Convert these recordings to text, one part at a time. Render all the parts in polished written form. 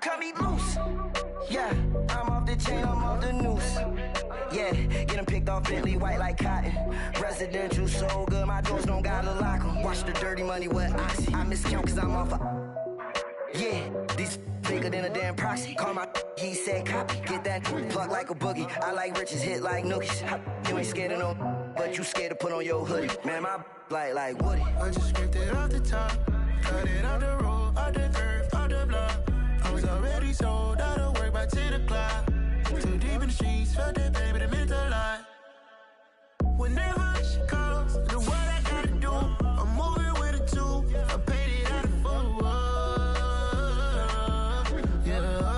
cut me loose. Yeah, I'm off the chain, I'm off the noose. Yeah, get them picked off Bentley, white like cotton. Residential so good, my doors don't gotta lock them. Watch the dirty money with oxy. I miscount cause I'm off yeah, these bigger than a damn proxy. Call my he said copy. Get that plug like a boogie. I like riches, hit like nookies. You ain't scared of no, but you scared to put on your hoodie. Man, my like Woody. I just scraped it off the top, cut it off the road, off the curve, off the block. I was already sold out of work by 10 o'clock. Too deep in the streets, felt that baby, that meant a lot. Whenever she calls, do what I gotta do. I'm moving with a two, I paid it out of full. Yeah.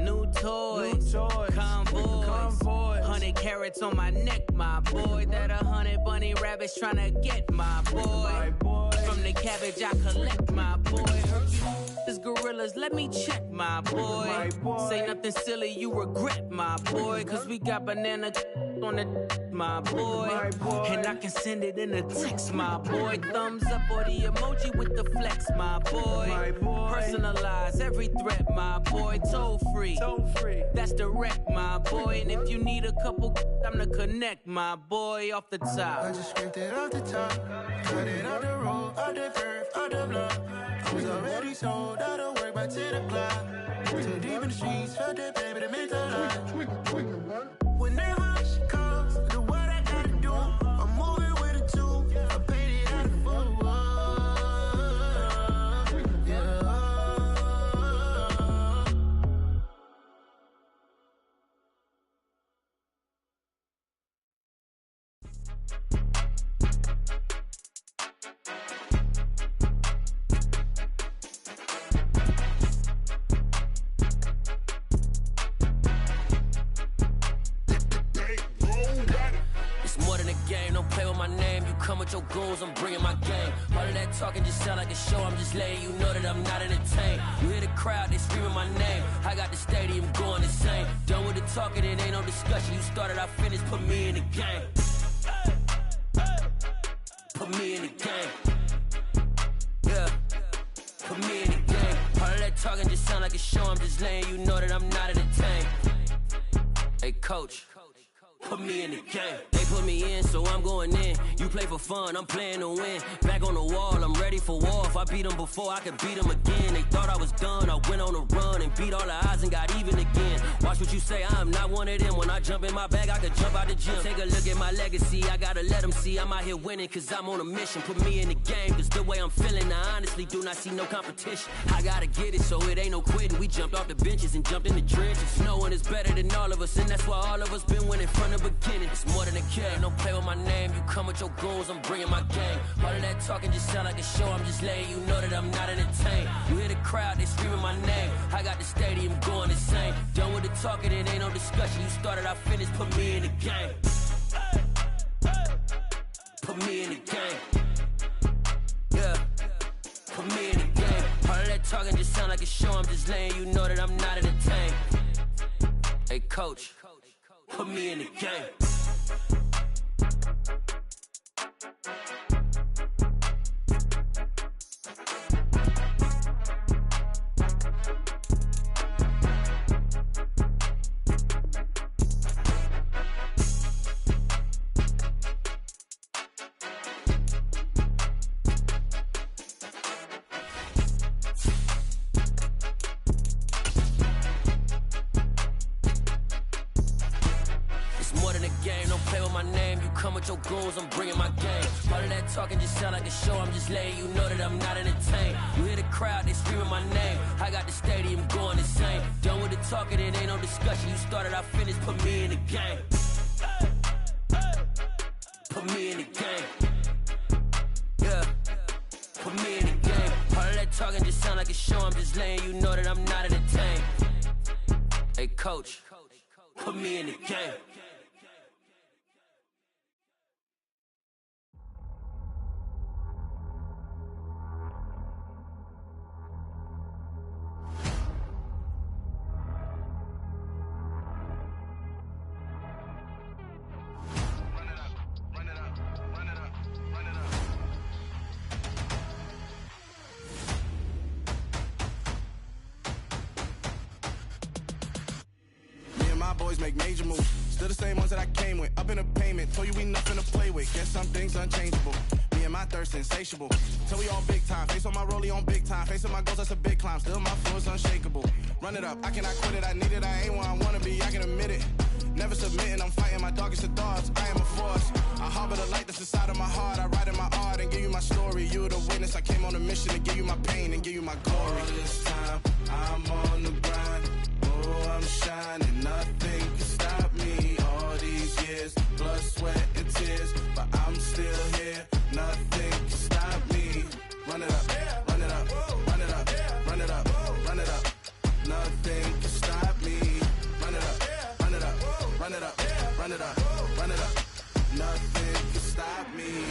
New toys, convoy, 100 carats on my neck, my boy. That 100 bunny rabbits tryna get my boy. From the cabbage I collect, my boy. Hercules, gorillas, let me check, my boy. Say nothing silly, you regret, my boy. Cause we got banana on the my boy. And I can send it in a text, my boy. Thumbs up or the emoji with the flex, my boy. Personalize every threat, my boy. Toll free, that's direct, my boy. And if you need a couple, I'm the connect, my boy. Off the top, I just scraped it off the top, cut it off the road, off the curve, off the block. I was already sold out of work by 10 o'clock. Too deep in the streets, felt that baby, that meant a lot. Whenever she calls, do what I gotta do. I'm moving with a two, I paid it out of full. Yeah. Come with your goons, I'm bringing my game. All of that talking just sound like a show. I'm just letting you know that I'm not entertained. You hear the crowd, they screaming my name. I got the stadium going insane. Done with the talking, it ain't no discussion. You started, I finished, put me in the game. Put me in the game. Yeah, put me in the game. All of that talking just sound like a show. I'm just letting you know that I'm not entertained. Hey coach, put me in the game. They put me in, so I'm going in. You play for fun, I'm playing to win. Back on the wall, I'm ready for war. If I beat them before, I could beat them again. They thought I was done, I went on a run and beat all the odds and got even again. Watch what you say, I'm not one of them. When I jump in my bag, I could jump out the gym. Take a look at my legacy, I gotta let them see I'm out here winning, cause I'm on a mission. Put me in the game, cause the way I'm feeling, I honestly do not see no competition. I gotta get it, so it ain't no quitting. We jumped off the benches and jumped in the trenches. No one is better than all of us, and that's why all of us been winning from the beginning. It's more than a game, don't play with my name. You come with your goons, I'm bringing my game. All of that talking just sound like a show. I'm just letting you know that I'm not entertained. You hear the crowd, they screaming my name. I got the stadium going insane. Done with the talking, it ain't no discussion. You started, I finished, put me in the game. Put me in the game. Yeah, put me in the game. All of that talking just sound like a show. I'm just letting you know that I'm not entertained. Hey coach, put me in the game. Your goons, I'm bringing my game. All of that talking just sound like a show. I'm just letting you know that I'm not entertained. You hear the crowd, they screaming my name. I got the stadium going insane. Done with the talking, it ain't no discussion. You started, I finished, put me in the game. Put me in the game. Yeah, put me in the game. All of that talking just sound like a show. I'm just letting you know that I'm not entertained. Hey coach, put me in the game. boys make major moves. Still the same ones that I came with. Up in the payment, told you we nothing to play with. Guess some things unchangeable. Me and my thirst insatiable. Till we all big time. Face on my rollie on big time. Facing my goals, that's a big climb. Still my flow is unshakable. Run it up, I cannot quit it. I need it, I ain't where I wanna be, I can admit it. Never submitting, I'm fighting my darkest of thoughts. I am a force. I harbor the light that's inside of my heart. I write in my art and give you my story. You're the witness. I came on a mission to give you my pain and give you my glory. All this time, I'm on the grind. Oh, I'm shining. Nothing can stop me. All these years, blood, sweat, and tears. But I'm still here. Nothing can stop me. Run it up, run it up, run it up, run it up, run it up. Nothing can stop me. Run it up, run it up, run it up, run it up, run it up. Nothing can stop me.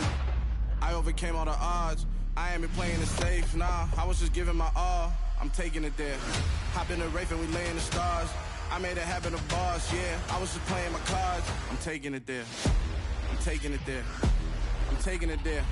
I overcame all the odds. I ain't been playing it safe, nah. I was just giving my all. I'm taking it there. Hop in the Wraith and we lay in the stars. I made it happen to boss, yeah. I was just playing my cards. I'm taking it there. I'm taking it there. I'm taking it there.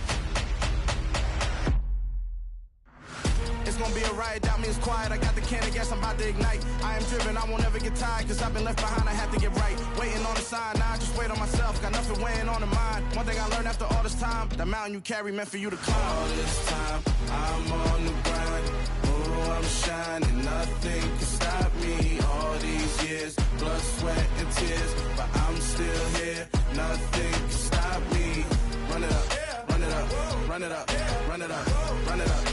It's gonna be a riot, doubt me it's quiet. I got the can of gas, I'm about to ignite. I am driven, I won't ever get tired, cause I've been left behind, I have to get right. Waiting on the sign, now I just wait on myself. Got nothing weighing on the mind. One thing I learned after all this time, the mountain you carry meant for you to climb. All this time, I'm on the grind. Oh, I'm shining, nothing can stop me. All these years, blood, sweat, and tears. But I'm still here, nothing can stop me. Run it up, run it up, run it up, run it up, run it up.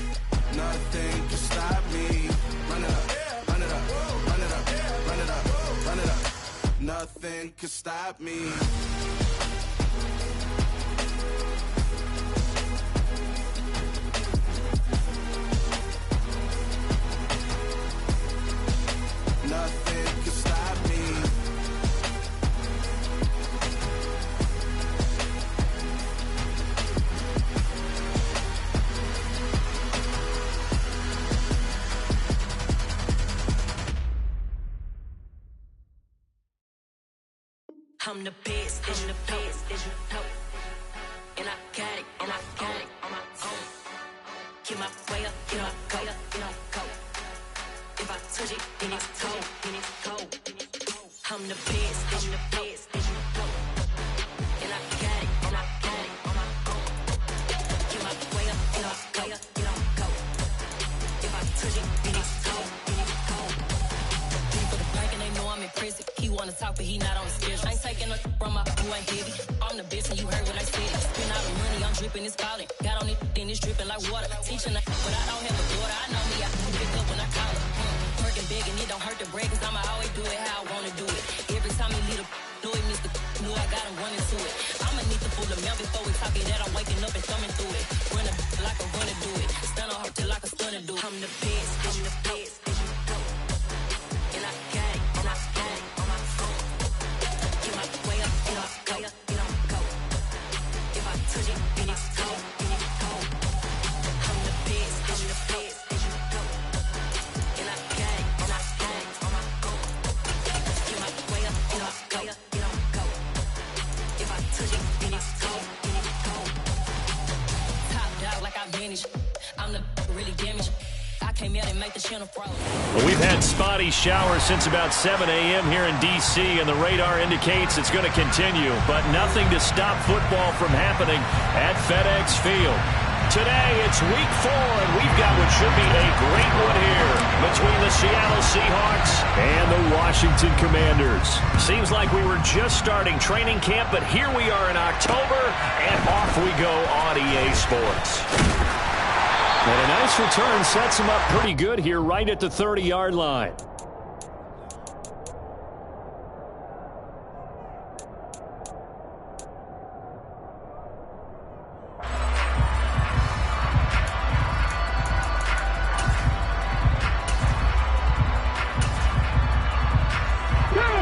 Nothing can stop me. Run it up, run it up, run it up, run it up, run it up. Nothing can stop me. Nothing can stop me. I'm the best, I'm the best, as you know. And I got it, and I got it on my own. Get my way up, get my go, get my go. If I touch it, then it's cold, then it's cold. I'm the best, I'm the best, as you know. And I got it, and I got it on my own. Get my way up, get my go, get my go. If I touch it, then it's cold, then it's cold. People the bank and they know I'm in prison. He wanna talk, but he not on the schedule. I ain't taking no from my who ain't heavy. I'm the best and you heard what I said. Spend all the money, I'm dripping, it's falling. Got on it, then it's dripping like water. Teaching her, but I don't have a daughter. I know me, I can pick up when I call her. Working big and it don't hurt the break, cause I'ma always do it how I wanna do it. Every time he lead a know it, Mr. Know I got him running to it. I'ma need the full amount before we talk it that I'm waking up and thumbing through it. Run a like a runner do it. Stun on her till like a stunner do it. I'm the best, I'm the best, as you know. And I got it, and I got it on my phone. Get my way up, get my go, get my go. If I touch it, then it's cold, then it's cold. I'm the best, I'm the best, as you know. And I got it, and I got it on my own. Get my way up, get my go, get my go. If I touch it, then it's cold, then it's cold. Top dog like I vanished. I'm the really damaged. I came out and make the channel froze. Well, we've had spotty showers since about 7 a.m. here in D.C., and the radar indicates it's going to continue, but nothing to stop football from happening at FedEx Field. Today, it's Week 4, and we've got what should be a great one here between the Seattle Seahawks and the Washington Commanders. Seems like we were just starting training camp, but here we are in October, and off we go on EA Sports. And a nice return sets him up pretty good here right at the 30-yard line.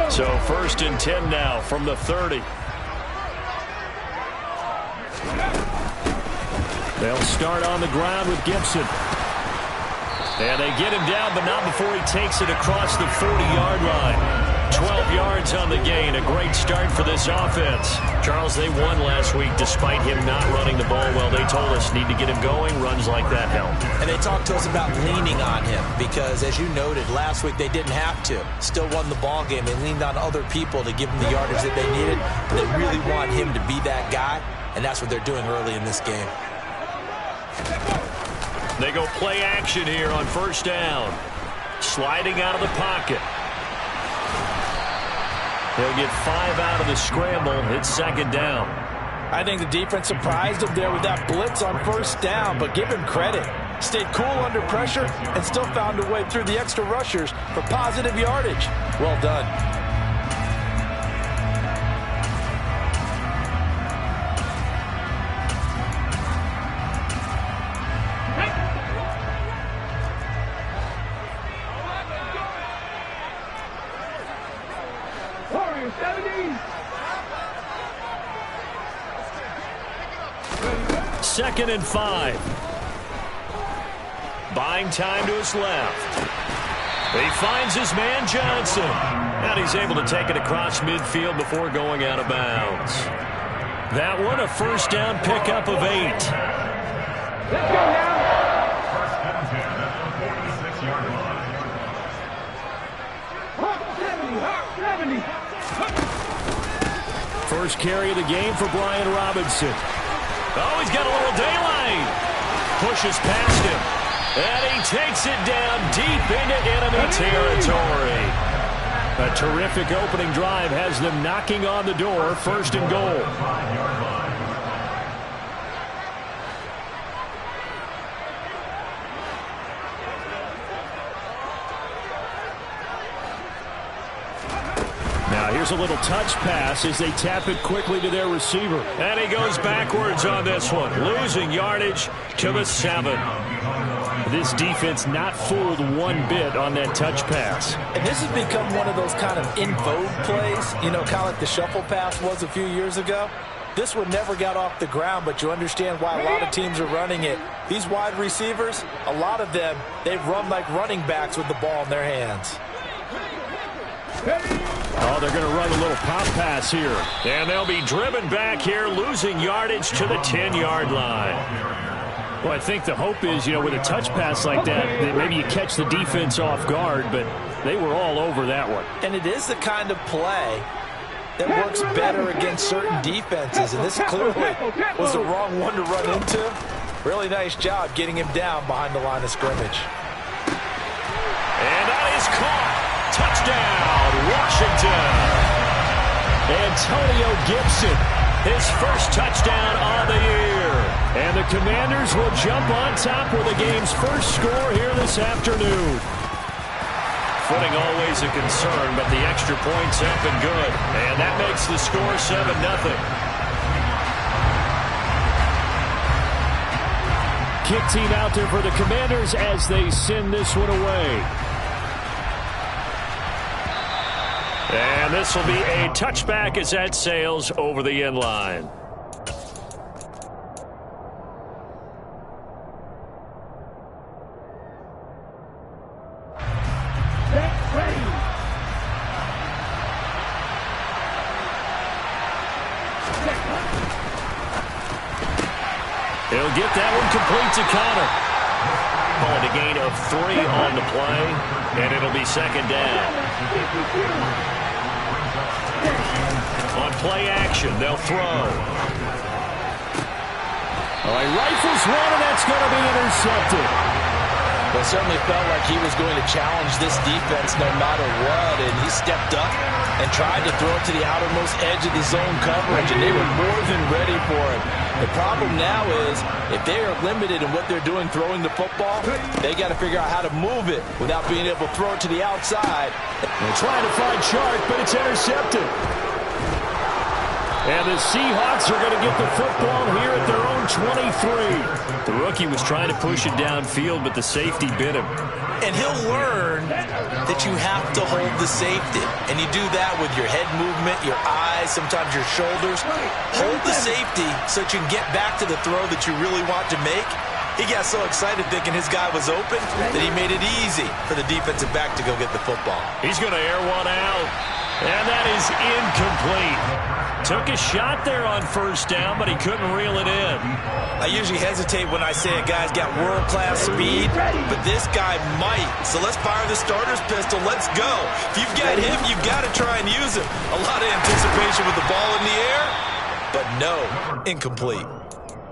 So 1st and 10 now from the 30. They'll start on the ground with Gibson. And they get him down, but not before he takes it across the 40-yard line. 12 yards on the gain. A great start for this offense. Charles, they won last week despite him not running the ball well. They told us need to get him going. Runs like that help. And they talked to us about leaning on him because, as you noted, last week they didn't have to. Still won the ball game. They leaned on other people to give them the yardage that they needed. They really want him to be that guy, and that's what they're doing early in this game. They go play action here on first down. Sliding out of the pocket. They'll get 5 out of the scramble. It's second down. I think the defense surprised him there with that blitz on first down, but give him credit. Stayed cool under pressure and still found a way through the extra rushers for positive yardage. Well done. Second and 5. Buying time to his left. He finds his man Johnson. And he's able to take it across midfield before going out of bounds. That one, a first down pickup of 8. Let's go now. First carry of the game for Brian Robinson. Oh, he's got a little daylight. Pushes past him. And he takes it down deep into enemy territory. A terrific opening drive has them knocking on the door. First and goal. Now here's a little touch pass as they tap it quickly to their receiver. And he goes backwards on this one, losing yardage to the 7. This defense not fooled one bit on that touch pass. And this has become one of those kind of in vogue plays, you know, kind of like the shuffle pass was a few years ago. This one never got off the ground, but you understand why a lot of teams are running it. These wide receivers, a lot of them, they run like running backs with the ball in their hands. Oh, they're going to run a little pop pass here. And they'll be driven back here, losing yardage to the 10-yard line. Well, I think the hope is, you know, with a touch pass like that maybe you catch the defense off guard, but they were all over that one. And it is the kind of play that works better against certain defenses, and this clearly was the wrong one to run into. Really nice job getting him down behind the line of scrimmage. And that is caught. Touchdown, Washington. Antonio Gibson, his first touchdown on the year. And the Commanders will jump on top with the game's first score here this afternoon. Footing always a concern, but the extra point's up and good. And that makes the score 7-0. Kick team out there for the Commanders as they send this one away. And this will be a touchback as that sails over the end line. He'll get that one complete to Connor. Calling a gain of 3 on the play, and it'll be second down. On play action, they'll throw. Oh, he rifles one, and that's going to be intercepted. Well, it certainly felt like he was going to challenge this defense no matter what, and he stepped up and tried to throw it to the outermost edge of the zone coverage, and they were more than ready for it. The problem now is if they are limited in what they're doing throwing the football, they got to figure out how to move it without being able to throw it to the outside. They're trying to find Chark, but it's intercepted. And the Seahawks are going to get the football here at their own 23. The rookie was trying to push it downfield, but the safety bit him. And he'll learn that you have to hold the safety. And you do that with your head movement, your eyes, sometimes your shoulders. Hold the safety so that you can get back to the throw that you really want to make. He got so excited thinking his guy was open that he made it easy for the defensive back to go get the football. He's going to air one out. And that is incomplete. Took a shot there on first down, but he couldn't reel it in. I usually hesitate when I say a guy's got world-class speed, but this guy might. So let's fire the starter's pistol. Let's go. If you've got him, you've got to try and use him. A lot of anticipation with the ball in the air, but no, incomplete.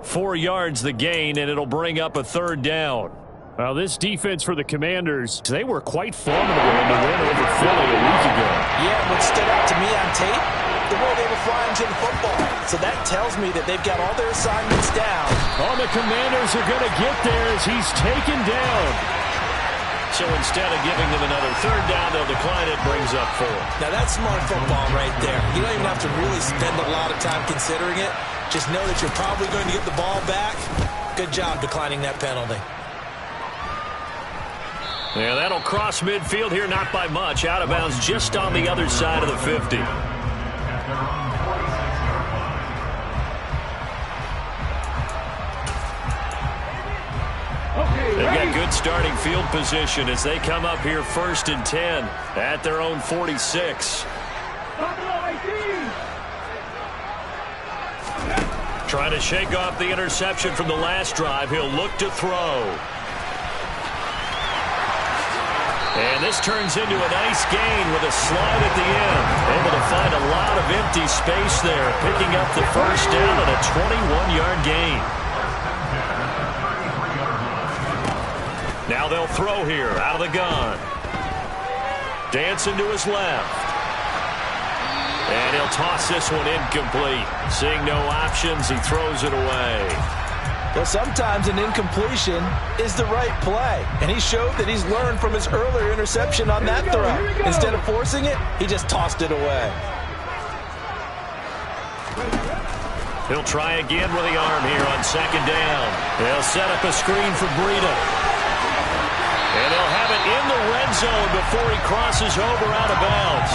4 yards the gain, and it'll bring up a third down. Well, this defense for the Commanders, they were quite formidable in the win over Philly a week ago. Yeah, what stood out to me on tape, the way they were flying to the football. So that tells me that they've got all their assignments down. Oh, the Commanders are going to get there as he's taken down. So instead of giving them another third down, they'll decline it, brings up 4. Now that's smart football right there. You don't even have to really spend a lot of time considering it. Just know that you're probably going to get the ball back. Good job declining that penalty. Yeah, that'll cross midfield here, not by much. Out of bounds just on the other side of the 50. They've got good starting field position as they come up here 1st and 10 at their own 46. Trying to shake off the interception from the last drive. He'll look to throw. And this turns into a nice gain with a slide at the end. Able to find a lot of empty space there, picking up the first down and a 21-yard gain. Now they'll throw here out of the gun. Dancing to his left. And he'll toss this one incomplete. Seeing no options, he throws it away. Well, sometimes an incompletion is the right play, and he showed that he's learned from his earlier interception on that throw. Instead of forcing it, he just tossed it away. He'll try again with the arm here on 2nd down. They'll set up a screen for Breida. And they'll have it in the red zone before he crosses over out of bounds.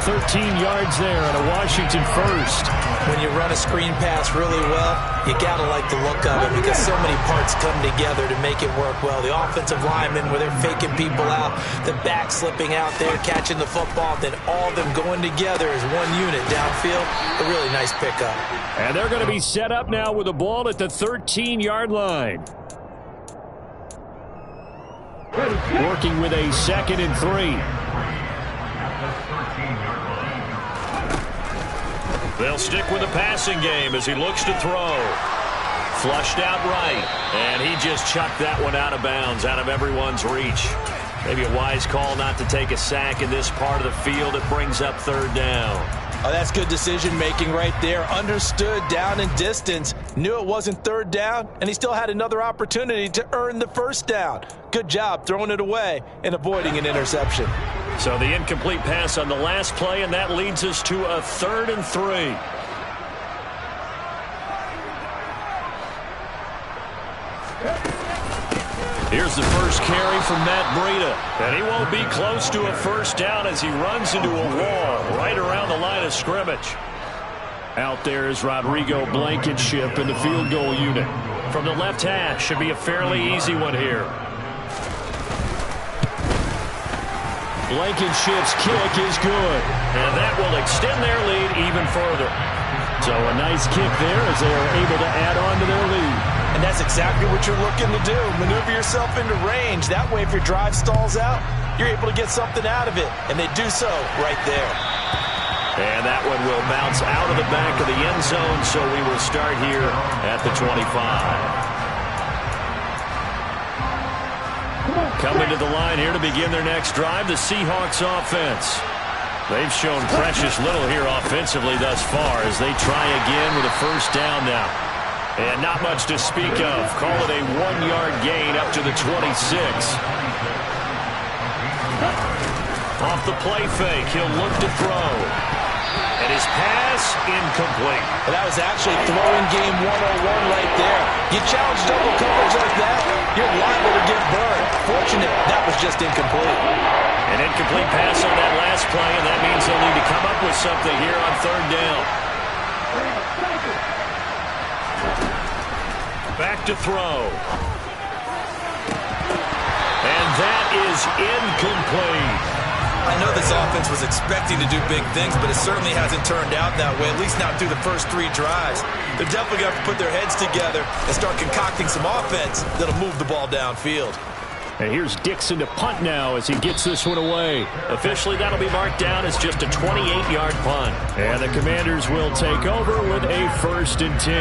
13 yards there and a Washington first. When you run a screen pass really well, you got to like the look of it because so many parts come together to make it work well. The offensive linemen, where they're faking people out, the back slipping out there, catching the football, then all of them going together as one unit downfield. A really nice pickup. And they're going to be set up now with the ball at the 13-yard line. Working with a 2nd and 3. They'll stick with the passing game as he looks to throw. Flushed out right, and he just chucked that one out of bounds, out of everyone's reach. Maybe a wise call not to take a sack in this part of the field. It brings up 3rd down. Oh, that's good decision-making right there. Understood down and distance. Knew it wasn't 3rd down, and he still had another opportunity to earn the 1st down. Good job throwing it away and avoiding an interception. So the incomplete pass on the last play, and that leads us to a 3rd and 3. Here's the first carry from Matt Breida. And he won't be close to a 1st down as he runs into a wall right around the line of scrimmage. Out there is Rodrigo Blankenship in the field goal unit. From the left hash, should be a fairly easy one here. Blankenship's kick is good. And that will extend their lead even further. So a nice kick there as they are able to add on to their lead. And that's exactly what you're looking to do. Maneuver yourself into range. That way, if your drive stalls out, you're able to get something out of it. And they do so right there. And that one will bounce out of the back of the end zone, so we will start here at the 25. Coming to the line here to begin their next drive, the Seahawks offense. They've shown precious little here offensively thus far as they try again with a 1st down now. And not much to speak of. Call it a 1-yard gain up to the 26. Off the play fake, he'll look to throw. And his pass, incomplete. Well, that was actually throwing game 101 right there. You challenge double coverage like that, you're liable to get burned. Fortunate, that was just incomplete. An incomplete pass on that last play, and that means they'll need to come up with something here on 3rd down. Back to throw. And that is incomplete. I know this offense was expecting to do big things, but it certainly hasn't turned out that way, at least not through the first 3 drives. They're definitely going to have to put their heads together and start concocting some offense that'll move the ball downfield. And here's Dixon to punt now as he gets this one away. Officially, that'll be marked down as just a 28-yard punt. And the Commanders will take over with a 1st and 10.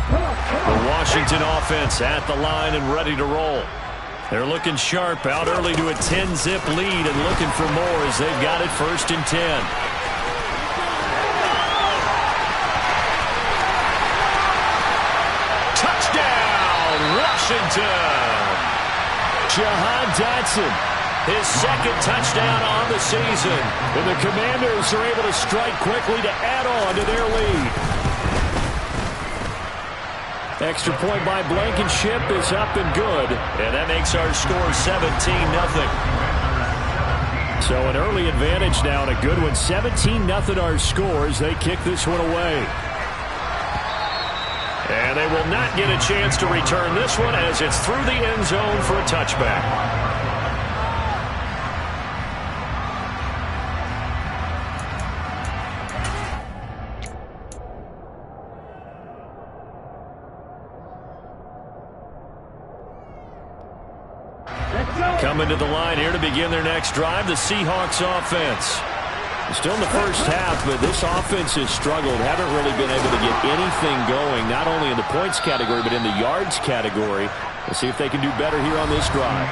The Washington offense at the line and ready to roll. They're looking sharp, out early to a 10-zip lead and looking for more as they've got it 1st and 10. Washington. Jahan Dotson, his 2nd touchdown on the season. And the Commanders are able to strike quickly to add on to their lead. Extra point by Blankenship is up and good. And that makes our score 17-0. So an early advantage now and a good one. 17-0 our score as they kick this one away. And they will not get a chance to return this one as it's through the end zone for a touchback. Coming to the line here to begin their next drive, the Seahawks offense. Still in the first half, but this offense has struggled. Haven't really been able to get anything going, not only in the points category, but in the yards category. Let's see if they can do better here on this drive.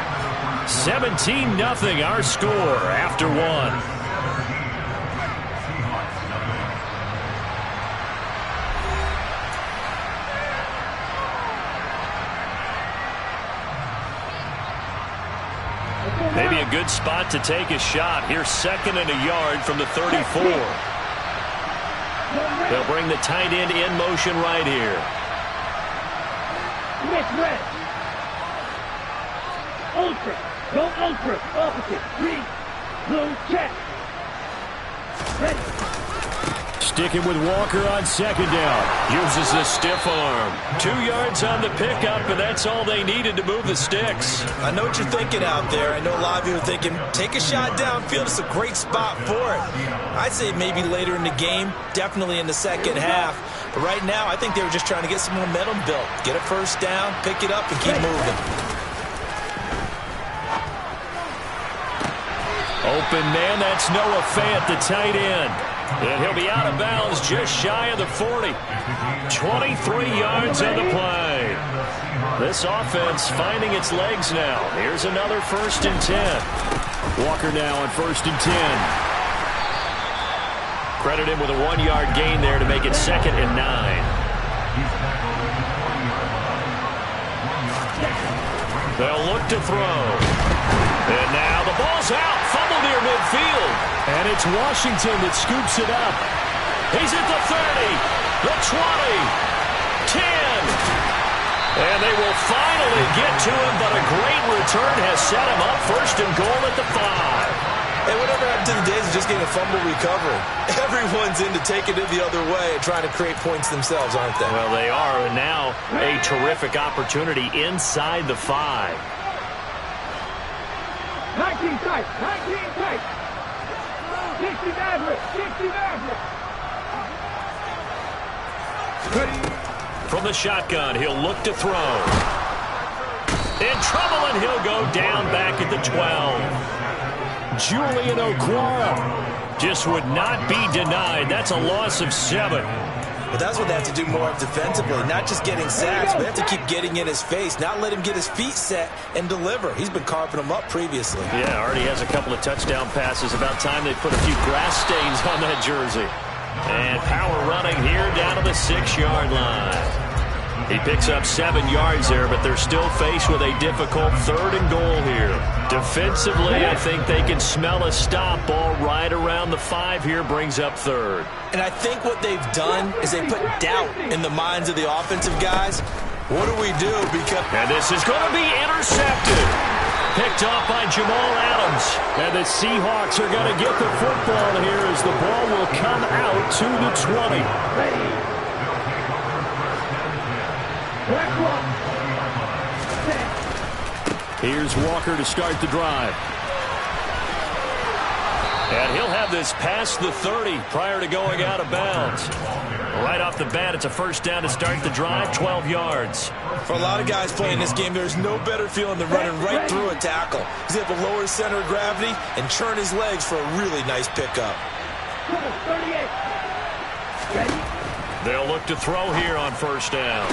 17-0 our score after 1. Maybe a good spot to take a shot. Here's 2nd and a yard from the 34. They'll bring the tight end in motion right here. Red. Ultra. Go ultra. Opposite. Green. Blue. Check. Ready. Sticking with Walker on 2nd down. Uses the stiff arm. 2 yards on the pickup, and that's all they needed to move the sticks. I know what you're thinking out there. I know a lot of you are thinking, take a shot downfield. It's a great spot for it. I'd say maybe later in the game, definitely in the second half. But right now, I think they were just trying to get some momentum built. Get a 1st down, pick it up, and keep moving. Open man, that's Noah Fant, the tight end. And he'll be out of bounds just shy of the 40. 23 yards on the play. This offense finding its legs now. Here's another 1st and 10. Walker now on 1st and 10. Credit him with a 1-yard gain there to make it 2nd and 9. They'll look to throw. And now the ball's out. Fumble near midfield. And it's Washington that scoops it up. He's at the 30, the 20, 10. And they will finally get to him, but a great return has set him up 1st and goal at the 5. Hey, whatever happened to the days of just getting a fumble recovery? Everyone's into taking it the other way and trying to create points themselves, aren't they? Well, they are, and now a terrific opportunity inside the 5. 19 tight. 19 tight. 60 average. 60 average. From the shotgun, he'll look to throw. In trouble, and he'll go down back at the 12. Julian Okwara just would not be denied. That's a loss of 7. But that's what they have to do more of defensively, not just getting sacks, but they have to keep getting in his face, not let him get his feet set and deliver. He's been carving them up previously. Yeah, already has a couple of touchdown passes. About time they put a few grass stains on that jersey. And power running here down to the 6-yard line. He picks up 7 yards there, but they're still faced with a difficult 3rd and goal here. Defensively, I think they can smell a stop. Ball right around the 5 here, brings up 3rd. And I think what they've done is they put doubt in the minds of the offensive guys. What do we do? And this is going to be intercepted. Picked off by Jamal Adams. And the Seahawks are going to get the football here as the ball will come out to the 20. Here's Walker to start the drive. And he'll have this past the 30 prior to going out of bounds. Right off the bat, it's a first down to start the drive, 12 yards. For a lot of guys playing this game, there's no better feeling than running right through a tackle. He's able to lower his center of gravity and turn his legs for a really nice pickup. They'll look to throw here on first down.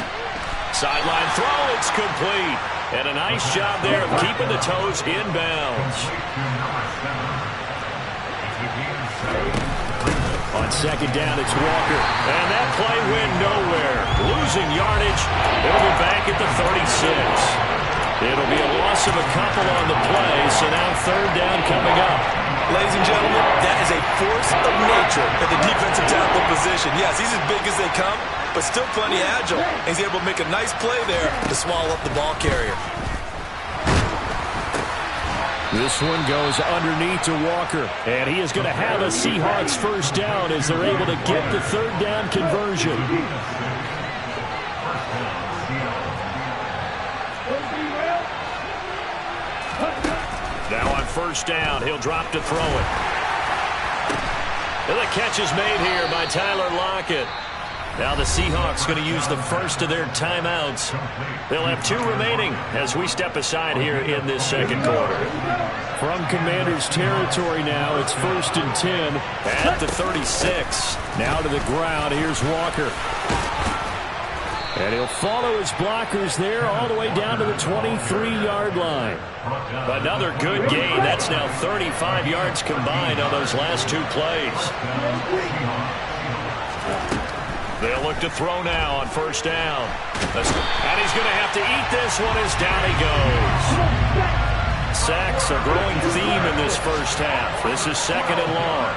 Sideline throw, it's complete. And a nice job there of keeping the toes inbounds. On second down, it's Walker. And that play went nowhere. Losing yardage. It'll be back at the 36. It'll be a loss of a couple on the play, so now third down coming up. Ladies and gentlemen, that is a force of nature at the defensive tackle position. Yes, he's as big as they come, but still plenty agile. He's able to make a nice play there to swallow up the ball carrier. This one goes underneath to Walker, and he is going to have a Seahawks first down as they're able to get the third down conversion. Now on first down, he'll drop to throw it. And the catch is made here by Tyler Lockett. Now the Seahawks going to use the first of their timeouts. They'll have 2 remaining as we step aside here in this second quarter. From Commanders territory now, it's 1st and 10 at the 36. Now to the ground, here's Walker. And he'll follow his blockers there all the way down to the 23-yard line. Another good gain. That's now 35 yards combined on those last 2 plays. They'll look to throw now on first down. And he's going to have to eat this one as down he goes. Sacks, a growing theme in this first half. This is second and long.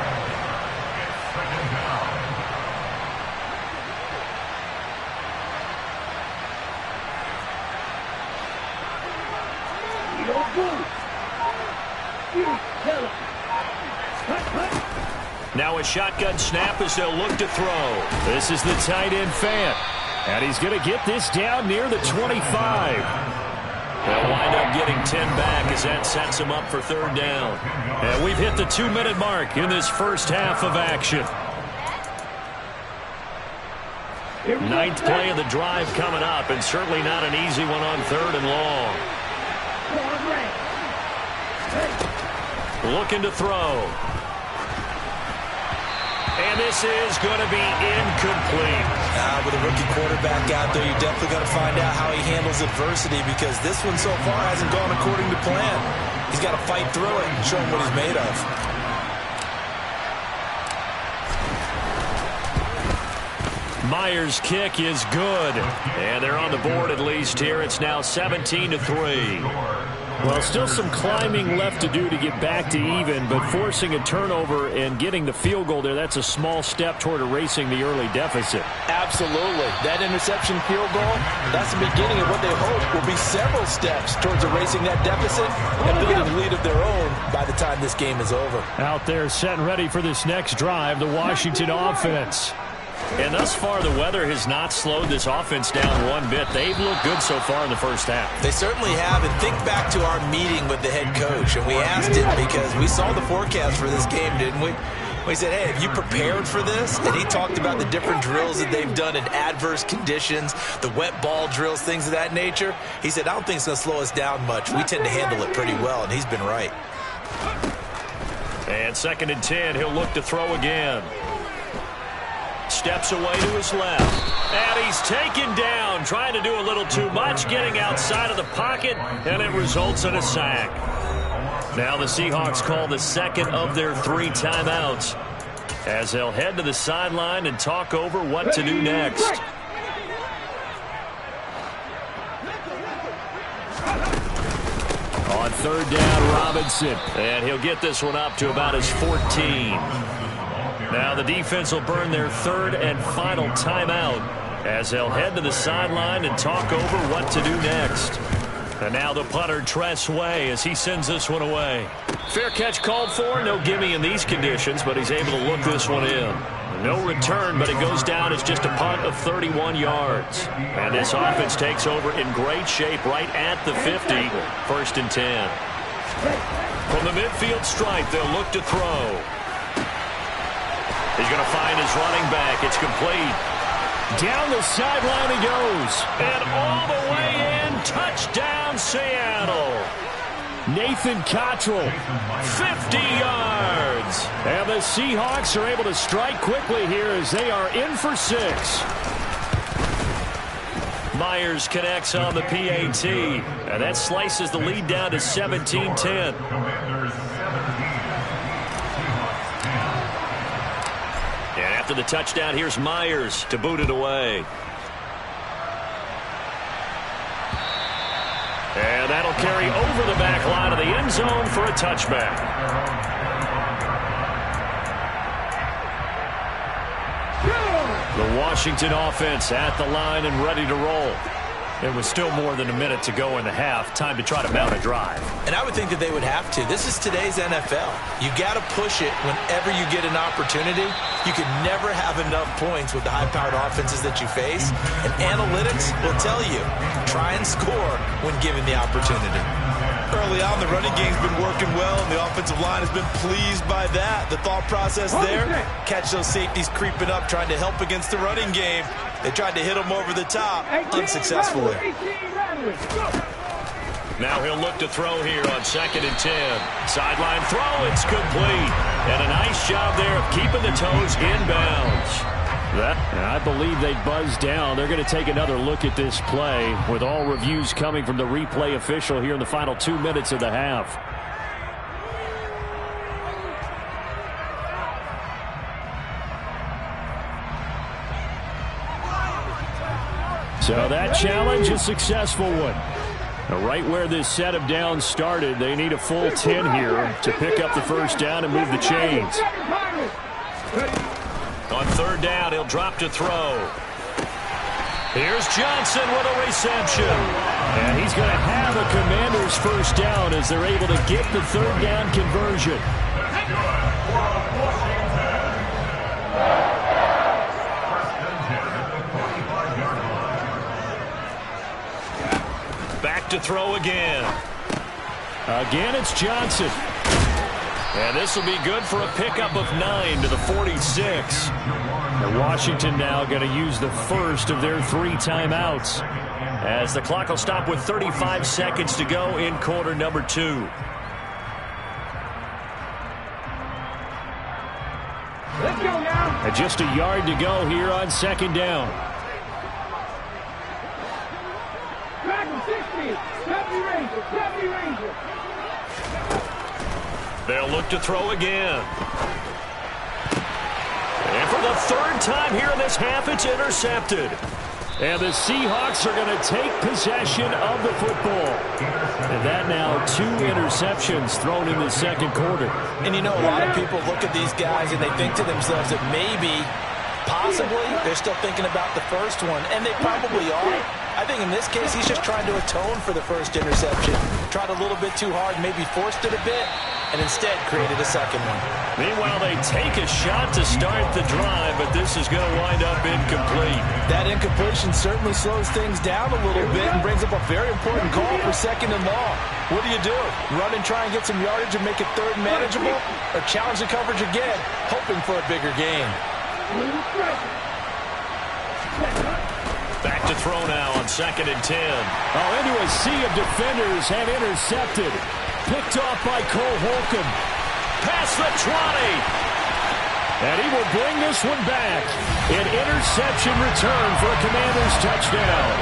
Now a shotgun snap as they'll look to throw. This is the tight end Fant. And he's going to get this down near the 25. They'll wind up getting 10 back as that sets him up for third down. And we've hit the 2-minute mark in this first half of action. 9th play of the drive coming up, and certainly not an easy one on third and long. Looking to throw. And this is going to be incomplete. With a rookie quarterback out there, you're definitely going to find out how he handles adversity, because this one so far hasn't gone according to plan. He's got to fight through it and show him what he's made of. Myers' kick is good. And they're on the board at least here. It's now 17-3. Well, still some climbing left to do to get back to even, but forcing a turnover and getting the field goal there, that's a small step toward erasing the early deficit. Absolutely. That interception field goal, that's the beginning of what they hope will be several steps towards erasing that deficit and building a lead of their own by the time this game is over. Out there set and ready for this next drive, the Washington offense. And thus far, the weather has not slowed this offense down one bit. They've looked good so far in the first half. They certainly have. And think back to our meeting with the head coach. And we asked him, because we saw the forecast for this game, didn't we? We said, hey, have you prepared for this? And he talked about the different drills that they've done in adverse conditions, the wet ball drills, things of that nature. He said, I don't think it's going to slow us down much. We tend to handle it pretty well, and he's been right. And 2nd and 10, he'll look to throw again. Steps away to his left. And he's taken down, trying to do a little too much, getting outside of the pocket, and it results in a sack. Now the Seahawks call the second of their 3 timeouts as they'll head to the sideline and talk over what to do next. On third down, Robinson. And he'll get this one up to about his 14. Now the defense will burn their 3rd and final timeout as they'll head to the sideline and talk over what to do next. And now the punter, Tress Way, as he sends this one away. Fair catch called for. No gimme in these conditions, but he's able to look this one in. No return, but it goes down as just a punt of 31 yards. And this offense takes over in great shape right at the 50, 1st and 10. From the midfield stripe, they'll look to throw. He's going to find his running back. It's complete. Down the sideline he goes. And all the way in. Touchdown, Seattle. Nathan Cottrell, 50 yards. And the Seahawks are able to strike quickly here as they are in for 6. Myers connects on the PAT. And that slices the lead down to 17-10. And after the touchdown, here's Myers to boot it away. And that'll carry over the back line of the end zone for a touchback. The Washington offense at the line and ready to roll. It was still more than a minute to go in the half. Time to try to mount a drive. And I would think that they would have to. This is today's NFL. You got to push it whenever you get an opportunity. You can never have enough points with the high-powered offenses that you face. And analytics will tell you, try and score when given the opportunity. Early on, the running game's been working well, and the offensive line has been pleased by that. The thought process there, catch those safeties creeping up, trying to help against the running game. They tried to hit him over the top, unsuccessfully. Now he'll look to throw here on 2nd and 10. Sideline throw, it's complete. And a nice job there of keeping the toes inbounds. I believe they buzzed down. They're going to take another look at this play with all reviews coming from the replay official here in the final 2 minutes of the half. So that challenge, a successful one. Now, right where this set of downs started, they need a full 10 here to pick up the first down and move the chains. On 3rd down, he'll drop to throw. Here's Johnson with a reception. And he's going to have a Commander's first down as they're able to get the 3rd down conversion. Back to throw again. Again, it's Johnson. And this will be good for a pickup of 9 to the 46. And Washington now going to use the first of their 3 timeouts, as the clock will stop with 35 seconds to go in quarter number 2. Let's go now. And just a yard to go here on 2nd down. Back to 60. Deputy Ranger. They'll look to throw again. And for the 3rd time here in this half, it's intercepted. And the Seahawks are going to take possession of the football. And that now 2 interceptions thrown in the 2nd quarter. And you know, a lot of people look at these guys and they think to themselves that maybe, possibly, they're still thinking about the first one. And they probably are. I think in this case, he's just trying to atone for the first interception. Tried a little bit too hard, maybe forced it a bit, and instead created a 2nd one. Meanwhile, they take a shot to start the drive, but this is going to wind up incomplete. That incompletion certainly slows things down a little bit and brings up a very important call for 2nd and long. What do? Run and try and get some yardage and make it 3rd manageable? Or challenge the coverage again, hoping for a bigger gain? Back to throw now on 2nd and 10. Oh, into a sea of defenders and intercepted. Picked off by Cole Holcomb. Past the 20. And he will bring this one back. An interception return for a Commander's touchdown.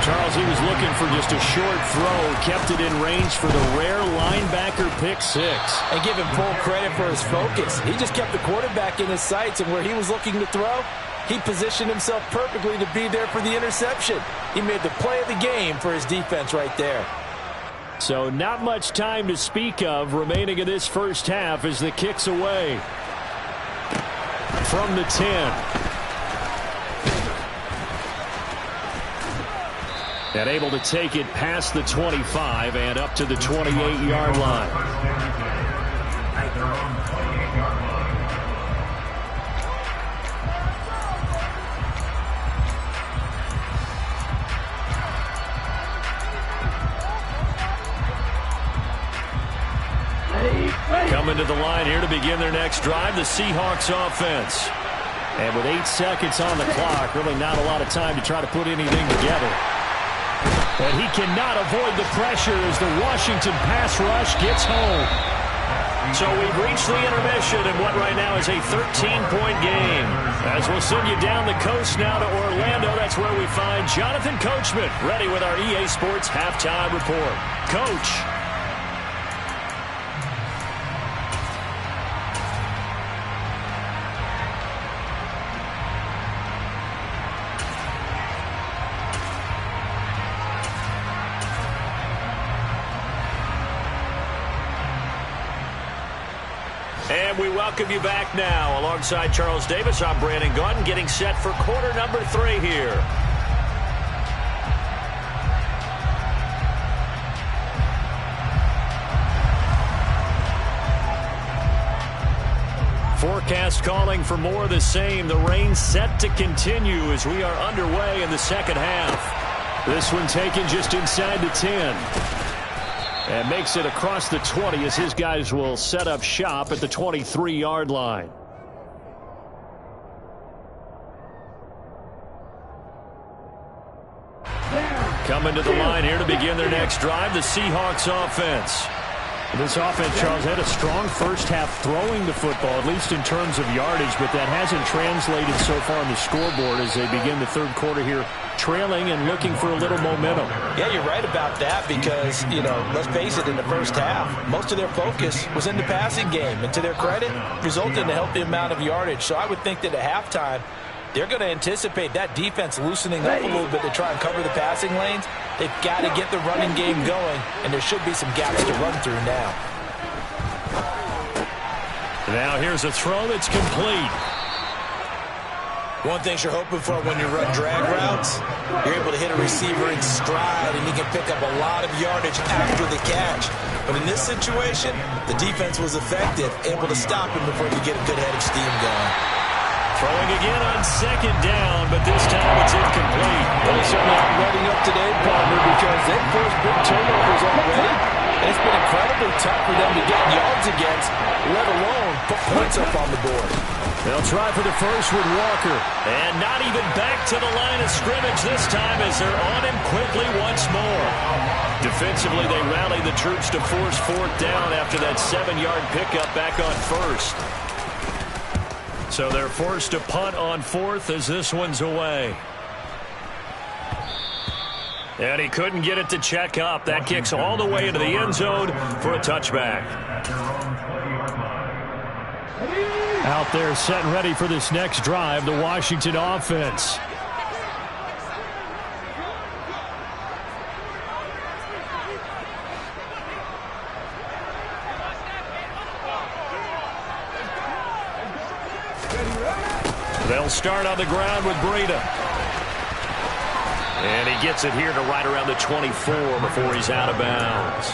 Charles, he was looking for just a short throw. Kept it in range for the rare linebacker pick 6. And give him full credit for his focus. He just kept the quarterback in his sights, and where he was looking to throw, he positioned himself perfectly to be there for the interception. He made the play of the game for his defense right there. So not much time to speak of remaining in this first half as the kick's away. From the 10. And able to take it past the 25 and up to the 28-yard line. Coming to the line here to begin their next drive, the Seahawks offense. And with 8 seconds on the clock, really not a lot of time to try to put anything together. And he cannot avoid the pressure as the Washington pass rush gets home. So we've reached the intermission in what right now is a 13-point game. As we'll send you down the coast now to Orlando, that's where we find Jonathan Coachman, ready with our EA Sports halftime report. Coach. And we welcome you back now. Alongside Charles Davis, I'm Brandon Gunn, getting set for quarter number 3 here. Forecast calling for more of the same. The rain set to continue as we are underway in the second half. This one taken just inside the 10. And makes it across the 20 as his guys will set up shop at the 23-yard line. Coming to the line here to begin their next drive, the Seahawks offense. This offense, Charles, had a strong first half throwing the football, at least in terms of yardage, but that hasn't translated so far on the scoreboard as they begin the third quarter here, trailing and looking for a little momentum. Yeah, you're right about that because, let's face it, in the first half, most of their focus was in the passing game. And to their credit, resulted in a healthy amount of yardage. So I would think that at halftime, they're going to anticipate that defense loosening up a little bit to try and cover the passing lanes. They've got to get the running game going, and there should be some gaps to run through now. Now here's a throw that's complete. One thing you're hoping for when you run drag routes, you're able to hit a receiver in stride, and he can pick up a lot of yardage after the catch. But in this situation, the defense was effective, able to stop him before he could get a good head of steam going. Throwing again on second down, but this time it's incomplete. Well, he's certainly not ready up today, partner, because they've forced big turnovers already. And it's been incredibly tough for them to get yards against, let alone put points up on the board. They'll try for the first with Walker. And not even back to the line of scrimmage this time as they're on him quickly once more. Defensively, they rally the troops to force fourth down after that 7-yard pickup back on first. So they're forced to punt on fourth as this one's away. And he couldn't get it to check up. That kicks all the way into the end zone for a touchback. Out there set and ready for this next drive, the Washington offense. They'll start on the ground with Breida. And he gets it here to right around the 24 before he's out of bounds.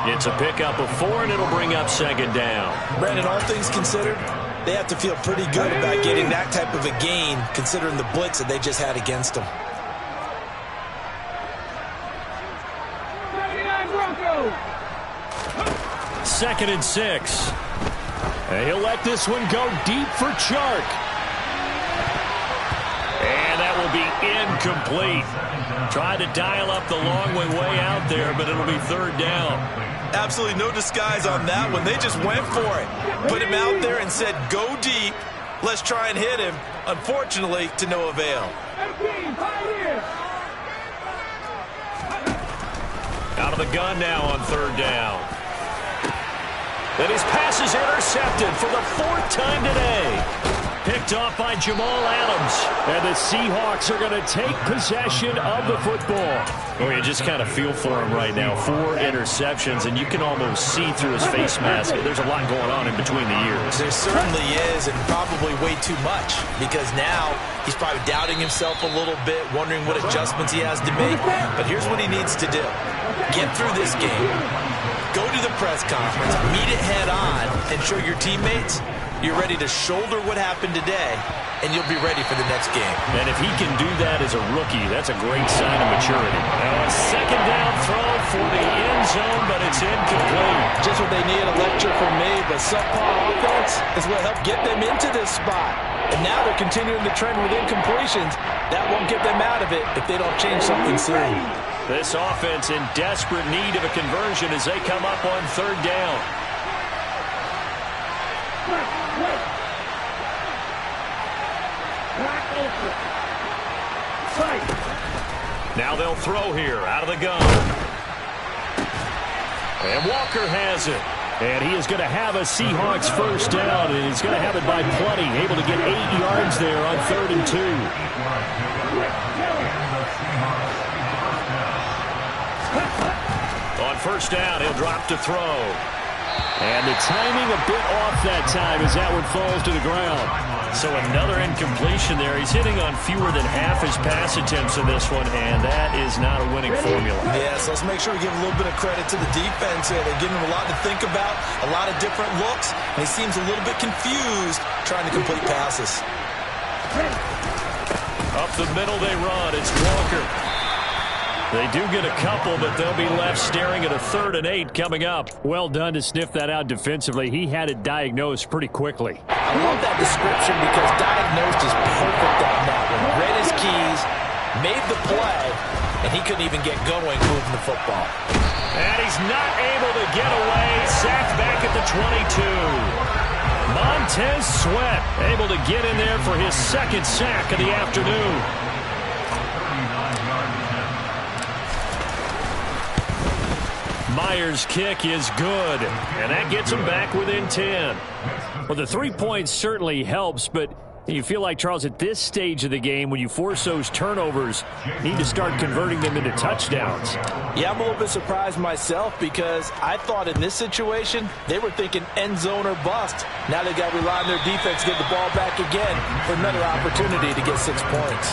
It's a pickup of 4, and it'll bring up second down. Brandon, all things considered, they have to feel pretty good about getting that type of a gain, considering the blitz that they just had against them. Second and 6. And he'll let this one go deep for Chark. And that will be incomplete. Tried to dial up the long way out there, but it'll be third down. Absolutely no disguise on that one. They just went for it. Put him out there and said, go deep. Let's try and hit him. Unfortunately, to no avail. Out of the gun now on third down. And his pass is intercepted for the 4th time today. Picked off by Jamal Adams. And the Seahawks are going to take possession of the football. Oh, you just kind of feel for him right now. 4 interceptions, and you can almost see through his face mask. There's a lot going on in between the ears. There certainly is, and probably way too much, because now he's probably doubting himself a little bit, wondering what adjustments he has to make. But here's what he needs to do. Get through this game. Go to the press conference, meet it head on, and show your teammates You're ready to shoulder what happened today, and you'll be ready for the next game. And if he can do that as a rookie, that's a great sign of maturity. Now a second down throw for the end zone, but it's incomplete. Just what they need, a lecture from me, but subpar offense is what helped get them into this spot. And now they're continuing the trend with incompletions. That won't get them out of it if they don't change something soon. This offense in desperate need of a conversion as they come up on third down. Now they'll throw here out of the gun. And Walker has it. And he is going to have a Seahawks first down, and he's going to have it by plenty, able to get 8 yards there on 3rd and 2. On first down, he'll drop to throw. And the timing a bit off that time as that one falls to the ground. So another incompletion there. He's hitting on fewer than half his pass attempts in this one, and that is not a winning formula. Yes, let's make sure we give a little bit of credit to the defense here. They're giving him a lot to think about, a lot of different looks, and he seems a little bit confused trying to complete passes. Up the middle they run. It's Walker. They do get a couple, but they'll be left staring at a 3rd and 8 coming up. Well done to sniff that out defensively. He had it diagnosed pretty quickly. I love that description because diagnosed is perfect on that one. Read his keys, made the play, and he couldn't even get going moving the football. And he's not able to get away. Sacked back at the 22. Montez Sweat able to get in there for his 2nd sack of the afternoon. Myers' kick is good, and that gets him back within 10. Well, the 3 points certainly helps, but you feel like, Charles, at this stage of the game, when you force those turnovers, you need to start converting them into touchdowns. Yeah, I'm a little bit surprised myself because I thought in this situation, they were thinking end zone or bust. Now they got to rely on their defense to get the ball back again for another opportunity to get 6 points.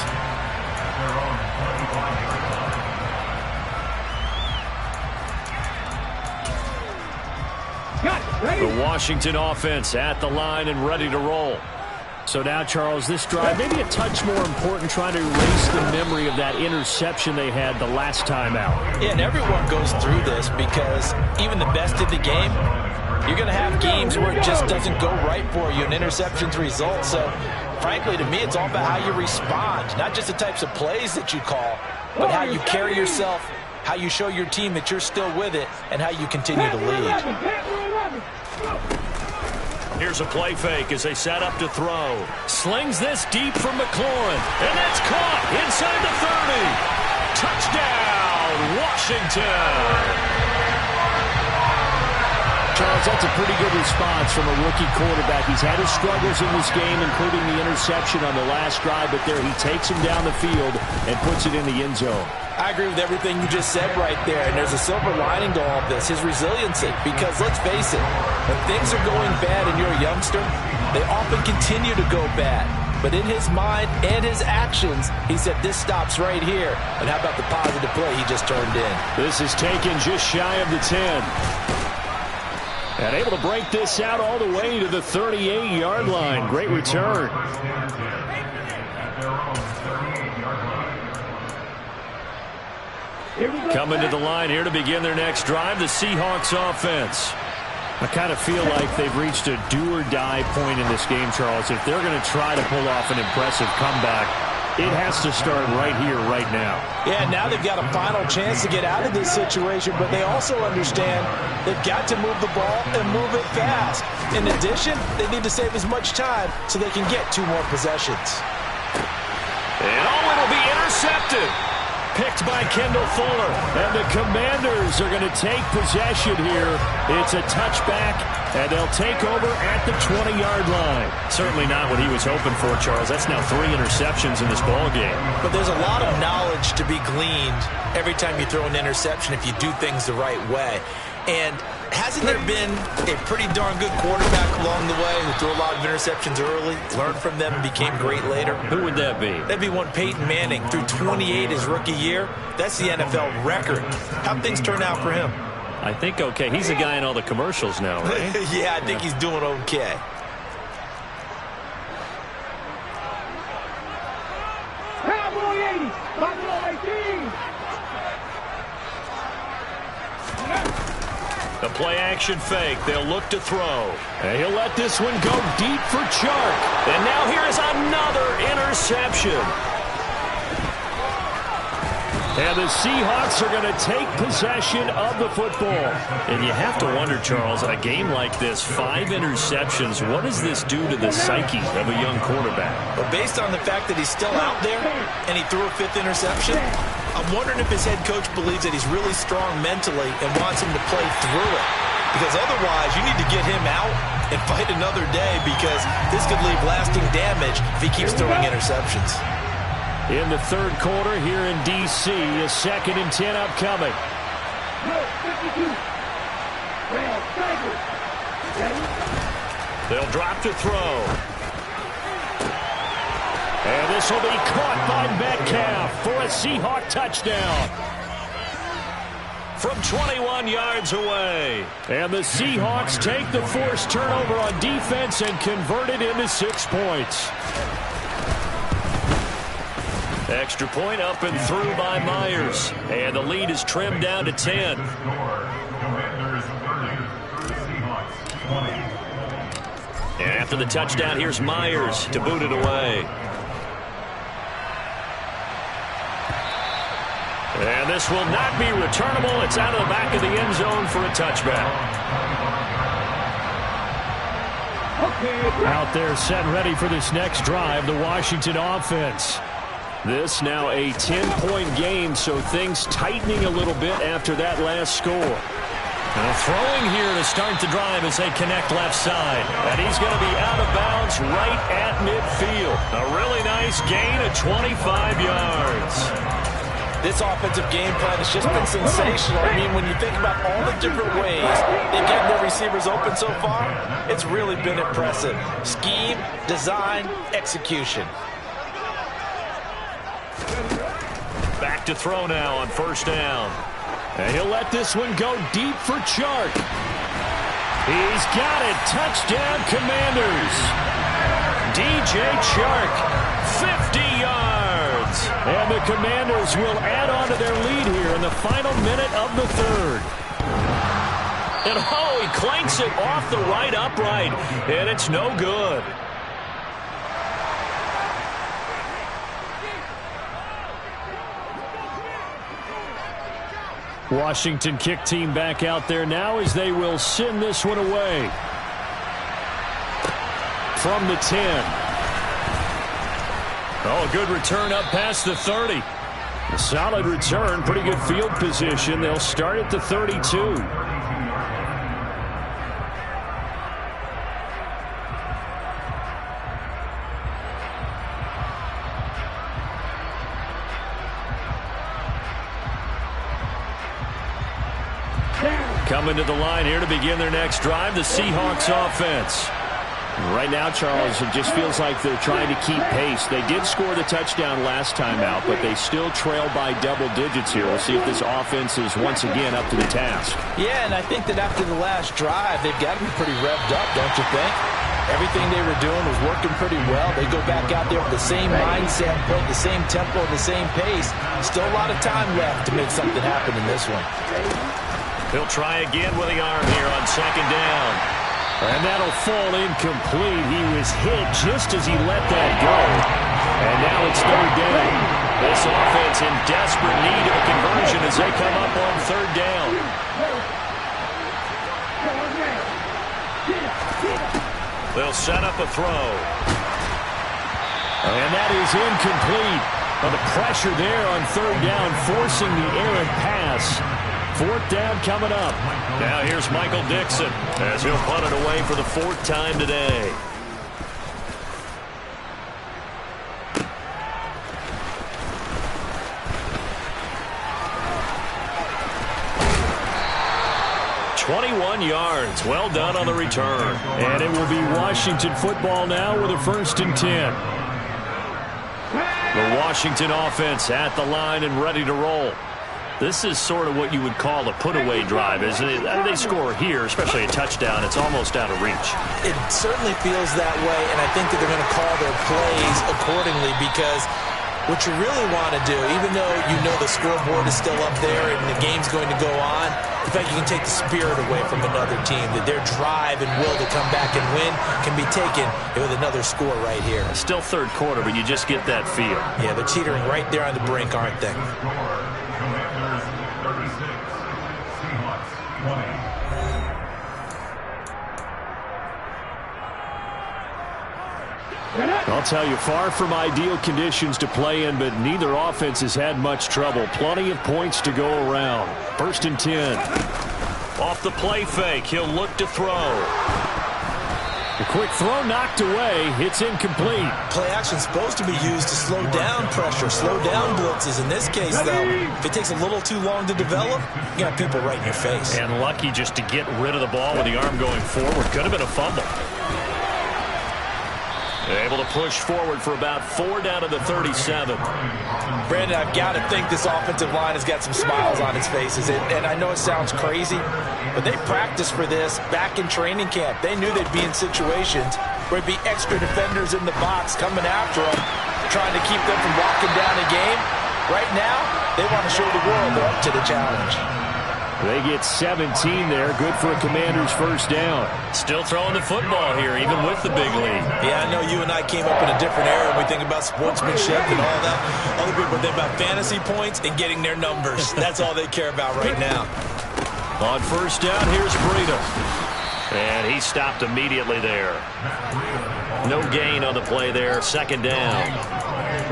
The Washington offense at the line and ready to roll. So now, Charles, this drive maybe a touch more important, trying to erase the memory of that interception they had the last time out. Yeah, and everyone goes through this because even the best in the game, you're going to have games where it just doesn't go right for you, and interceptions result. So, frankly, to me, it's all about how you respond, not just the types of plays that you call, but how you carry yourself, how you show your team that you're still with it, and how you continue to lead. Here's a play fake as they set up to throw. Slings this deep from McLaurin, and that's caught inside the 30. Touchdown, Washington. Charles, that's a pretty good response from a rookie quarterback. He's had his struggles in this game, including the interception on the last drive, but there he takes him down the field and puts it in the end zone. I agree with everything you just said right there, and there's a silver lining to all of this, his resiliency, because let's face it, when things are going bad and you're a youngster, they often continue to go bad. But in his mind and his actions, he said this stops right here. And how about the positive play he just turned in? This is taken just shy of the 10. And able to break this out all the way to the 38-yard line. Great return. Coming to the line here to begin their next drive, the Seahawks offense. I kind of feel like they've reached a do-or-die point in this game, Charles. If they're going to try to pull off an impressive comeback, it has to start right here, right now. Yeah, now they've got a final chance to get out of this situation, but they also understand they've got to move the ball and move it fast. In addition, they need to save as much time so they can get 2 more possessions. And it'll be intercepted. Picked by Kendall Fuller. And the Commanders are going to take possession here. It's a touchback, and they'll take over at the 20-yard line. Certainly not what he was hoping for, Charles. That's now 3 interceptions in this ballgame. But there's a lot of knowledge to be gleaned every time you throw an interception if you do things the right way. And hasn't there been a pretty darn good quarterback along the way who threw a lot of interceptions early, learned from them, and became great later? Who would that be? That'd be one Peyton Manning. Threw 28 his rookie year. That's the NFL record. How'd things turn out for him? I think okay. He's the guy in all the commercials now, right? Yeah, I think he's doing okay. 80. Buffalo 18. The play-action fake. They'll look to throw. And he'll let this one go deep for Chark. And now here is another interception. And the Seahawks are going to take possession of the football. And you have to wonder, Charles, a game like this, 5 interceptions, what does this do to the psyche of a young quarterback? Well, based on the fact that he's still out there and he threw a 5th interception, I'm wondering if his head coach believes that he's really strong mentally and wants him to play through it. Because otherwise, you need to get him out and fight another day, because this could leave lasting damage if he keeps throwing interceptions. In the third quarter here in D.C., a 2nd and 10 upcoming. They'll drop to throw. And this will be caught by Metcalf for a Seahawk touchdown. From 21 yards away. And the Seahawks take the forced turnover on defense and convert it into 6 points. Extra point up and through by Myers. And the lead is trimmed down to 10. And after the touchdown, here's Myers to boot it away. And this will not be returnable. It's out of the back of the end zone for a touchback. Out there set ready for this next drive, the Washington offense. This now a 10-point game, so things tightening a little bit after that last score. And throwing here to start the drive as they connect left side. And he's going to be out of bounds right at midfield. A really nice gain of 25 yards. This offensive game plan has just been sensational. I mean, when you think about all the different ways they've gotten their receivers open so far, it's really been impressive. Scheme, design, execution. Back to throw now on 1st down. And he'll let this one go deep for Chark. He's got it. Touchdown, Commanders. DJ Chark, 50 yards. And the Commanders will add on to their lead here in the final minute of the 3rd. And oh, he clanks it off the right upright. And it's no good. Washington kick team back out there now as they will send this one away. From the 10. Oh, good return up past the 30. A solid return, pretty good field position. They'll start at the 32. Coming to the line here to begin their next drive, the Seahawks offense. Right now, Charles, it just feels like they're trying to keep pace. They did score the touchdown last time out, but they still trail by double digits here. We'll see if this offense is once again up to the task. Yeah, and I think that after the last drive, they've got to be pretty revved up, don't you think? Everything they were doing was working pretty well. They go back out there with the same mindset, playing the same tempo, the same pace. Still a lot of time left to make something happen in this one. He'll try again with the arm here on 2nd down. And that'll fall incomplete. He was hit just as he let that go. And now it's 3rd down. This offense in desperate need of a conversion as they come up on 3rd down. They'll set up a throw. And that is incomplete. Well, the pressure there on 3rd down, forcing the errant pass. 4th down coming up. Now here's Michael Dixon as he'll punt it away for the 4th time today. "21 yards. Well done on the return. And it will be Washington football now with a 1st and 10. The Washington offense at the line and ready to roll. This is sort of what you would call a put-away drive, isn't it? I mean, they score here, especially a touchdown. It's almost out of reach. It certainly feels that way, and I think that they're going to call their plays accordingly because what you really want to do, even though you know the scoreboard is still up there and the game's going to go on, the fact you can take the spirit away from another team, that their drive and will to come back and win can be taken with another score right here. Still third quarter, but you just get that feel. Yeah, they're teetering right there on the brink, aren't they? I'll tell you, far from ideal conditions to play in, but neither offense has had much trouble. Plenty of points to go around. 1st and 10. Off the play fake, he'll look to throw. A quick throw knocked away. It's incomplete. Play action is supposed to be used to slow down pressure, slow down blitzes. In this case, though, if it takes a little too long to develop, you got people right in your face. And lucky just to get rid of the ball with the arm going forward. Could have been a fumble. Able to push forward for about 4 down to the 37. Brandon, I've got to think this offensive line has got some smiles on its faces. And I know it sounds crazy, but they practiced for this back in training camp. They knew they'd be in situations where there'd be extra defenders in the box coming after them, trying to keep them from locking down a game. Right now, they want to show the world they're up to the challenge. They get 17 there. Good for a Commanders first down. Still throwing the football here, even with the big lead. Yeah, I know you and I came up in a different era when we think about sportsmanship and all that. Other people think about fantasy points and getting their numbers. That's all they care about right now. On first down, here's Breida. And he stopped immediately there. No gain on the play there. 2nd down.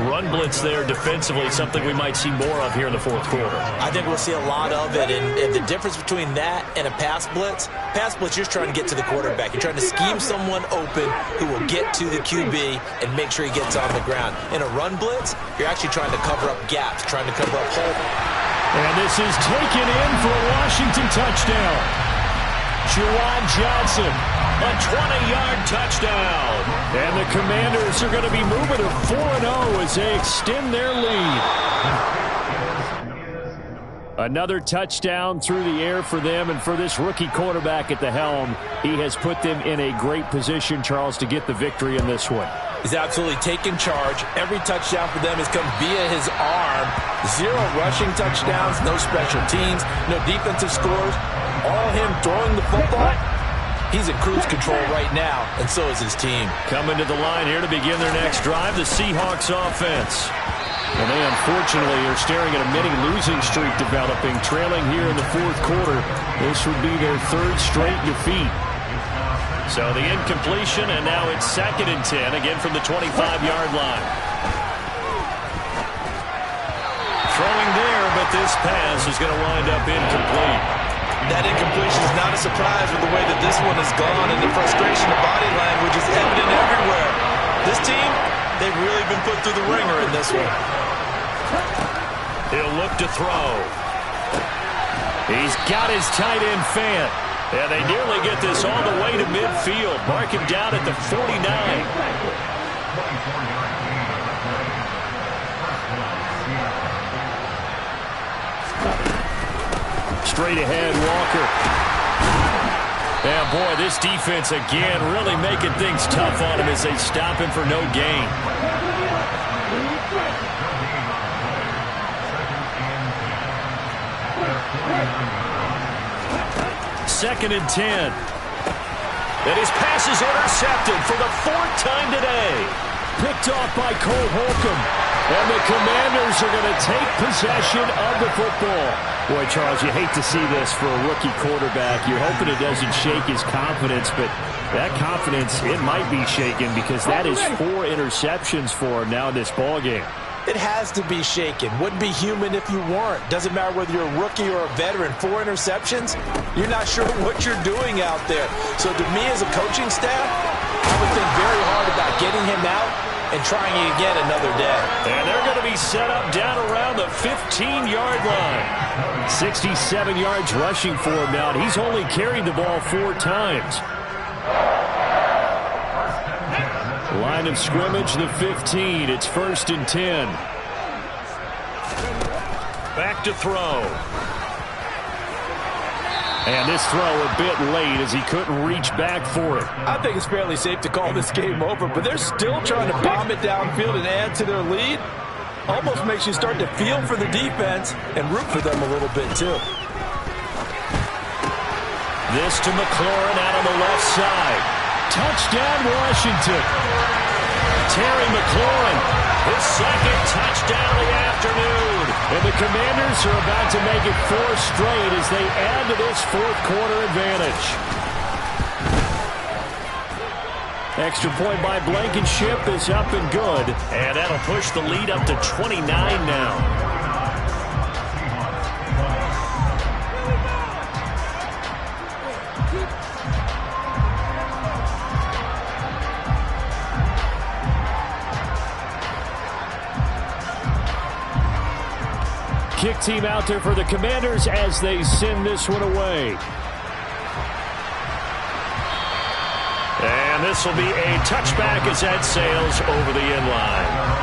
Run blitz there defensively, something we might see more of here in the 4th quarter. I think we'll see a lot of it, and the difference between that and a pass blitz, you're just trying to get to the quarterback. You're trying to scheme someone open who will get to the QB and make sure he gets on the ground. In a run blitz, you're actually trying to cover up gaps, trying to cover up holes. And this is taken in for a Washington touchdown. Juwan Johnson. A 20-yard touchdown. And the Commanders are going to be moving to 4-0 as they extend their lead. Another touchdown through the air for them, and for this rookie quarterback at the helm, he has put them in a great position, Charles, to get the victory in this one. He's absolutely taken charge. Every touchdown for them has come via his arm. 0 rushing touchdowns, no special teams, no defensive scores. All him throwing the football. He's in cruise control right now, and so is his team. Coming to the line here to begin their next drive, the Seahawks offense. And they unfortunately are staring at a mini losing streak developing, trailing here in the 4th quarter. This would be their 3rd straight defeat. So the incompletion, and now it's 2nd and 10, again from the 25-yard line. Throwing there, but this pass is going to wind up incomplete. That incompletion is not a surprise with the way that this one has gone, and the frustration of body language is evident everywhere. This team, they've really been put through the ringer in this one. He'll look to throw. He's got his tight end fan. And they nearly get this all the way to midfield. Mark him down at the 49. Straight ahead, Walker. And boy, this defense again really making things tough on him as they stop him for no gain. Second and 10. And his pass is intercepted for the 4th time today. Picked off by Cole Holcomb. And the Commanders are going to take possession of the football. Boy, Charles, you hate to see this for a rookie quarterback. You're hoping it doesn't shake his confidence, but that confidence, it might be shaken because that is 4 interceptions for him now in this ballgame. It has to be shaken. Wouldn't be human if you weren't. Doesn't matter whether you're a rookie or a veteran. 4 interceptions, you're not sure what you're doing out there. So to me as a coaching staff, I would think very hard about getting him out and trying it again another day. And they're going to be set up down around the 15-yard line. 67 yards rushing for him now, and he's only carried the ball 4 times. Line of scrimmage, the 15. It's 1st and 10. Back to throw. And this throw a bit late as he couldn't reach back for it. I think it's fairly safe to call this game over, but they're still trying to bomb it downfield and add to their lead. Almost makes you start to feel for the defense and root for them a little bit, too. This to McLaurin out on the left side. Touchdown, Washington. Terry McLaurin, his second touchdown of the afternoon. And the Commanders are about to make it 4 straight as they add to this fourth-quarter advantage. Extra point by Blankenship is up and good. And that'll push the lead up to 29 now. Kick team out there for the Commanders as they send this one away. And this will be a touchback as that sails over the end line.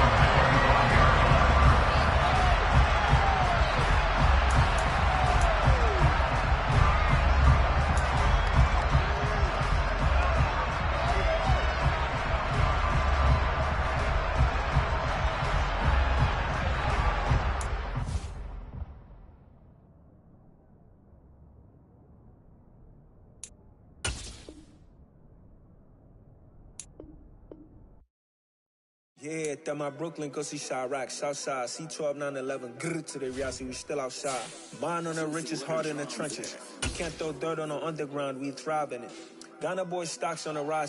Yeah, that my Brooklyn, go see Chirac, Southside, C12, 911, grrr to the Riasi, we still outside. Mine on the riches, hard in the trenches. You can't throw dirt on the underground, we thrive in it. Ghana boy stocks on the rise.